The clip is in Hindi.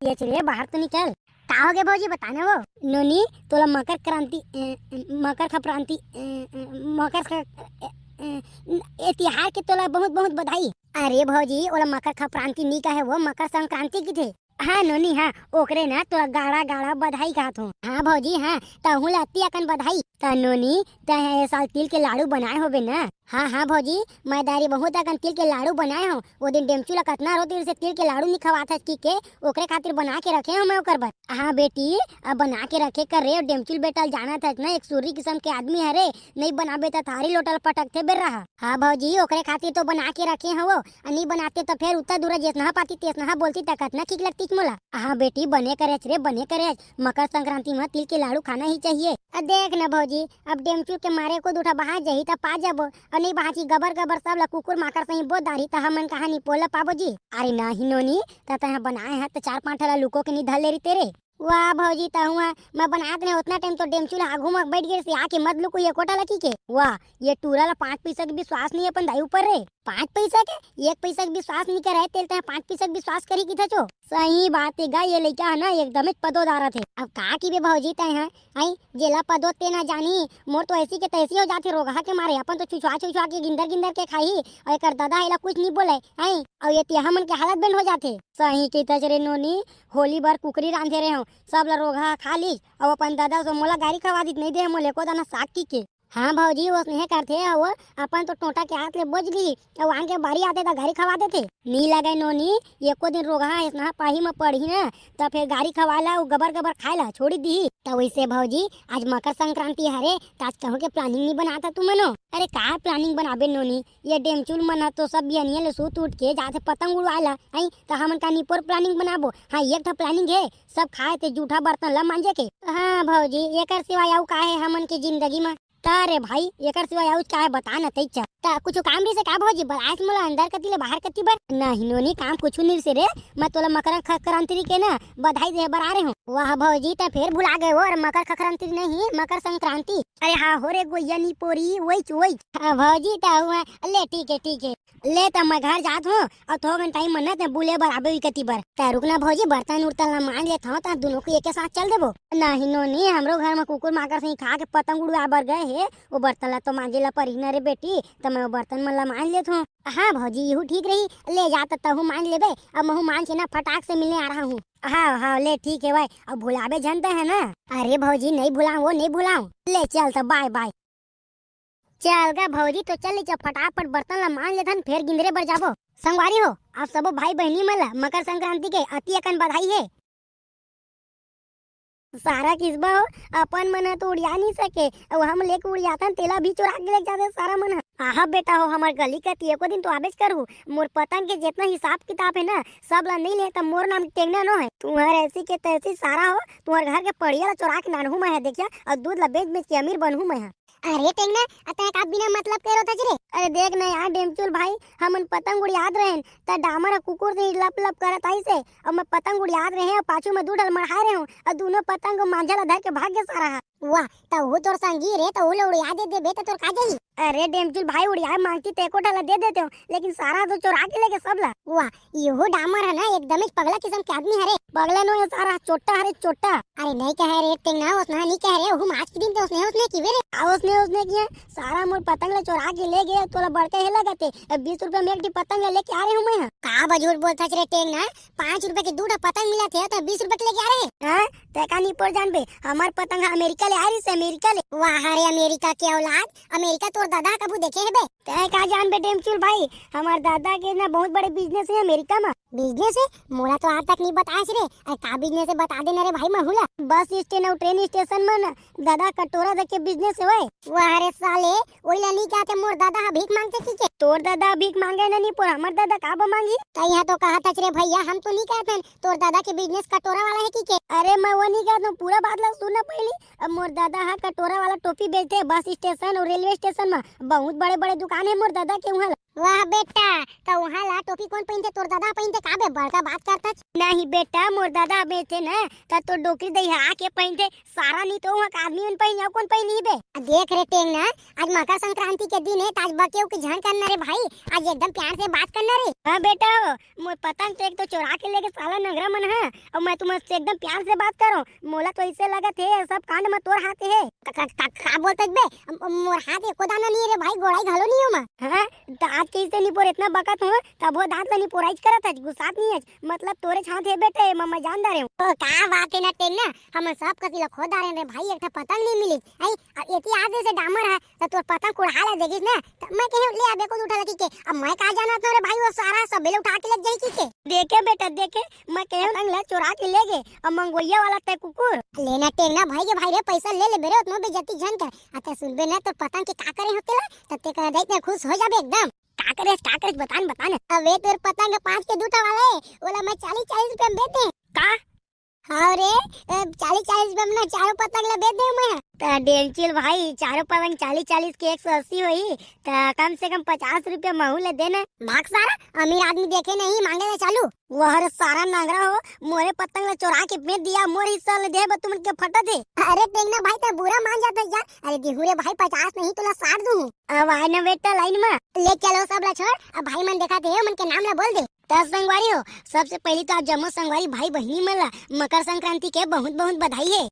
ये चलिए बाहर तो निकल। का हो गया भौजी बताना वो। नोनी तोला मकर क्रांति मकर खक्रांति मकर ए तिहार के तोला बहुत बहुत बधाई। अरे भौजी ओला मकर खक्रांति नी कहे वो मकर संक्रांति की थे। हाँ नोनी हाँ ओकरे ना तोला गाड़ा गाड़ा बधाई कहत हूँ। हाँ भौजी हाँ तहु ला अति अकन बधाई। त नोनी तह साल तिल के लाडू बनाए होबे ना। हाँ हाँ भौजी मैं दारी बहुत अकन तिल के लाडू बनाए हूँ। वो दिन डेमचू ला कतना रो देर से तिल के लाडू नहीं खवात है के ओकरे खातिर बना के रखे हूँ मैं ओकर बर। हाँ बेटी अब बना के रखे कर रे। डेमचूल बेटा जाना था ना एक सूरी किस्म के आदमी है रे। नहीं बनाबे तो थारी लोटल पटकते बेर रहा। हाँ भौजी ओकरे खातिर तो बना के रखे हैं वो। नहीं बनाते तो फिर उतना दूर जितना पाती तेतना बोलती तक ना ठीक लगती मोला। हाँ बेटी बने करे रे बने करे। मकर संक्रांति में तिल के लाडू खाना ही चाहिए। देख न भौजी अब डेमचू के मारे को दूठा बाहर जही तो पा जाबो और नहीं बाची गबर गबर सब ला कुकुर माकर सही बो दारी तो हमन कहानी पोला पाबो जी। अरे नहीं नोनी तह बनाए हैं तो 4-5 ला लुको के नहीं धल ले रही तेरे। वाह भौजी तहुआ मैं बनात ने उतना टाइम तो डेमचू ला आगू में बैठ गए से आके मत लुको ये कोटा लकी के। वाह ये टूरा ला 5 पैसा के विश्वास नहीं अपन दाई ऊपर रे। 5 पैसा के 1 पैसा के विश्वास नहीं करे तेल तह 5 पैसा के विश्वास करी की था चो। सही बात है गा ये लइका है ना एकदम पदोदारा थे। अब का की बे भौजी तय है आई जेला पदो ते ना जानी मोर तो ऐसी के तैसी हो जाती रोगा के मारे अपन तो छुछुआ छुछुआ के गिंदर गिंदर के खाई और एकर दादा एला कुछ नहीं बोले आई और ये तिहा मन के हालत बंद हो जाते। सही की तजरे नोनी होली बार कुकरी रांधे रहे हो सब ला रोगा खा ली और अपन दादा से मोला गाड़ी खवा दी नहीं दे मोले को दाना साग की के। हाँ भौजी वो स्नेह करते वो अपन तो टोटा के हाथ ले बोझ ली और आगे बारी आते तो गाड़ी खवा देते। नी लगे नोनी एको दिन रोगा इतना पाही में पड़ी ना तो फिर गाड़ी खवाला और गबर गबर खाएला छोड़ी दी। तो वैसे भौजी आज मकर संक्रांति हरे तो आज कहूँ के प्लानिंग नहीं बनाता तू मनो। अरे का प्लानिंग बनाबे नोनी ये डेमचूल मना तो सब बियनिया ले सूत उठ के जाते पतंग उड़वाला आई तो हमन का निपोर प्लानिंग बनाबो। हाँ एक तो प्लानिंग है सब खाए थे जूठा बर्तन ला मांजे के। हाँ भौजी एकर सिवाय आउ का है हमन के जिंदगी में। तारे भाई एकर सिवाय आउ का है बता न तैचा ता कुछ काम री से का भौजी बलास मोला अंदर कती ले बाहर कती बर नहीं नोनी काम कुछ नहीं से रे। मैं तोला मकर खक्रांति के ना बधाई दे बर आ रहे हूँ। वाह भौजी ता फिर भुला गए हो और मकर खक्रांति नहीं मकर संक्रांति। अरे हाँ हो रे गोया नी पोरी वही हाँ भौजी ता हुआ ले ठीक है ले तो मैं घर जात हूँ और थोड़ा टाइम मन्नत है बुले बर आबे कती बर ता रुकना भौजी बर्तन उर्तन मान लेता हूँ ता दोनों को एक साथ चल देबो। नहीं नोनी हमरो घर में कुकुर माकर से खा के पतंग उड़वा बर गए है वो बर्तन ला तो मांजे ला परी न रे बेटी तो मैं वो बर्तन मन ला मान लेत हूँ। हाँ भौजी यहू ठीक रही ले जाता तहु मान लेबे अब महू मान से ना फटाक से मिलने आ रहा हूँ। हाँ हाँ ले ठीक है भाई अब भुलाबे जनता है ना। अरे भौजी नहीं भुलाऊं वो नहीं भुलाऊं ले चल तो बाय बाय। चल गा भौजी तो चल जब फटाफट बर्तन ला मान लेथन फिर गिंदरे बर जाबो। संगवारी हो आप सब भाई बहनी मन ला मकर संक्रांति के अति अकन बधाई है। सारा किस्बा हो अपन मन तो उड़िया नहीं सके और हम लेके उड़ियातन तेला भी चुरा के ले जाते सारा मन। आहा बेटा हो हमार गली का एको दिन तो आबेज करू मोर पतंग के जितना हिसाब किताब है ना सब ला नहीं ले तो मोर नाम टेंगना नो है। तुम्हारे ऐसी के तैसी सारा हो तुम्हारे घर के पड़िया ला चुरा के नानहू मैं है देखिया और दूध ला बेच बेच के अमीर बनहू मैं है। अरे टेंगना अतः का बिना मतलब करो तजरे। अरे देख ना यार डेमचूल भाई हमन पतंग उड़ियात रहें त डामर कुकुर से लप लप करत आई से और मैं पतंग उड़ियात रहे और पाछू में दूधल मढ़ा रहे हूँ और दोनों पतंग मांझा धर के भाग गया सारा। वाह तो वो तोर संगी रे तो वो उड़िया दे बे तो तोर का जाई। अरे डेमचूल भाई उड़िया मांगती ते कोटा ला दे देते हो लेकिन सारा तो चुरा के लेके सब ला। वाह यो डामर है ना एकदम पगला किस्म के आदमी हरे पगला नो है सारा चोट्टा हरे चोट्टा। अरे नहीं कह रे टेंगना उसना नहीं कह रहे हम आज के दिन तो उसने की रे उसने किया सारा मोर पतंग ला चुरा के ले गए तोला बड़के है लगते 20 रुपए में एक पतंग लेके आ रहे हूँ मैं। का बजूर बोलता रे टेंगना 5 रुपए के 2 पतंग मिला थे तो 20 रुपए के लेके आ रहे हैं। तैका नहीं पड़ जान बे हमार पतंग अमेरिका ले आ रही से अमेरिका ले। वाह रे अमेरिका के औलाद अमेरिका तोर दादा कबू देखे है बे तै का जान बे डेमचूल भाई हमार दादा के ना बहुत बड़े बिजनेस है अमेरिका में। बिजनेस है मोला तो आज तक नहीं बताया रे और का बिजनेस है बता देना रे भाई महुला। बस स्टैंड और ट्रेन स्टेशन में ना दादा कटोरा दे के बिजनेस है। वाह रे साले ओइला नहीं कहते मोर दादा भीख मांगते की के तोर दादा भीख मांगे ना नहीं पर हमार दादा का मांगी कहीं यहाँ तो कहा था रे भैया हम तो नहीं कहते तोर दादा के बिजनेस कटोरा वाला है की के। अरे मैं वो नहीं कहता पूरा बात ला सुनना पहले। अब मोर दादा हाँ कटोरा वाला टोपी बेचते बस स्टेशन और रेलवे स्टेशन में बहुत बड़े बड़े दुकान है मोर दादा के वहाँ वाह बेटा, तो वहाँ ला टोपी कौन पहनते? तोर दादा पहनते का बे? बड़का बात करता नहीं बेटा, मोर दादा बेटे ना त तो डोकरी दहिया के पहनते, सारा नहीं तो वहाँ का आदमी मन पहनिया कौन पहनी बे? देख रे टेंग ना, आज मकर संक्रांति के दिन है, तो आज बकेव के झन करना रे भाई, आज एकदम प्यार से बात करना रे। हाँ बेटा, मोर पतंग तो एक तो चुरा के लेके साला नगरा मन है, और मैं तुमसे एकदम प्यार से बात करूं, मोला तो ऐसे लगत है सब कांड में तोर हाथ है। का बोलत बे? मोर हाथ एको दाना नहीं रे भाई, गोड़ाई घालो नहीं हो मैं। हां तो आज कैसे नहीं पोर इतना बकत हूं, तब वो दांत नहीं पोराइज करत है, गुस्सात नहीं है, मतलब तोरे छात है बेटे, मैं जानदार हूं। तो का बात है ना टेन ना, हम सब कति खोदा रहे रे भाई, एक पतंग नहीं मिली आई, एती आदे से डामर है, तो तोर पतंग कुड़ा ले देगिस ना, तो मैं कहे ले आबे को उठा लगी के, अब मैं का जाना था रे भाई, वो सारा सब बेले उठा के ले जाई की के। देखे बेटा देखे, मैं कहे पतंग ले चुरा के ले गए, अब मंगोइया वाला ते कुकुर लेना टेन ना भाई के भाई रे, पैसा ले ले बेरे, उतना बेइज्जती जन कर, आता सुनबे ना तो पतंग के का करे होतेला, तब ते कह देते खुश हो जाबे एकदम। का करे बतान अबे तेरे पतंग 5 के दूटा वाला है, बोला मैं 40-40 रुपए में बेचे का। हाँ रे, 40-40 रुपए में ना चारों पतंग ले बेच दे मैं। तो डेंचिल भाई, चारों पतंग 40-40 के 180 हुई, तो कम से कम 50 रुपए महू ले देना। भाग सारा, अमीर आदमी देखे नहीं मांगे ना चालू, वह सारा नांगरा हो, मोरे पतंग ले चुरा के बेच दिया, मोर हिस्सा ले दे तुम के फटा थे। अरे देखना भाई, तो बुरा मान जाता यार, अरे दिहुरे भाई 50 नहीं तो ला 60 दूं। अब आए ना बेटा लाइन में, ले चलो सब ला छोड़, अब भाई मन दिखाते हैं, मन के नाम ला बोल दे। दस संगवारी हो, सबसे पहली तो आप जम्मू संगवारी भाई बहनी मन ला मकर संक्रांति के बहुत बहुत बधाई है।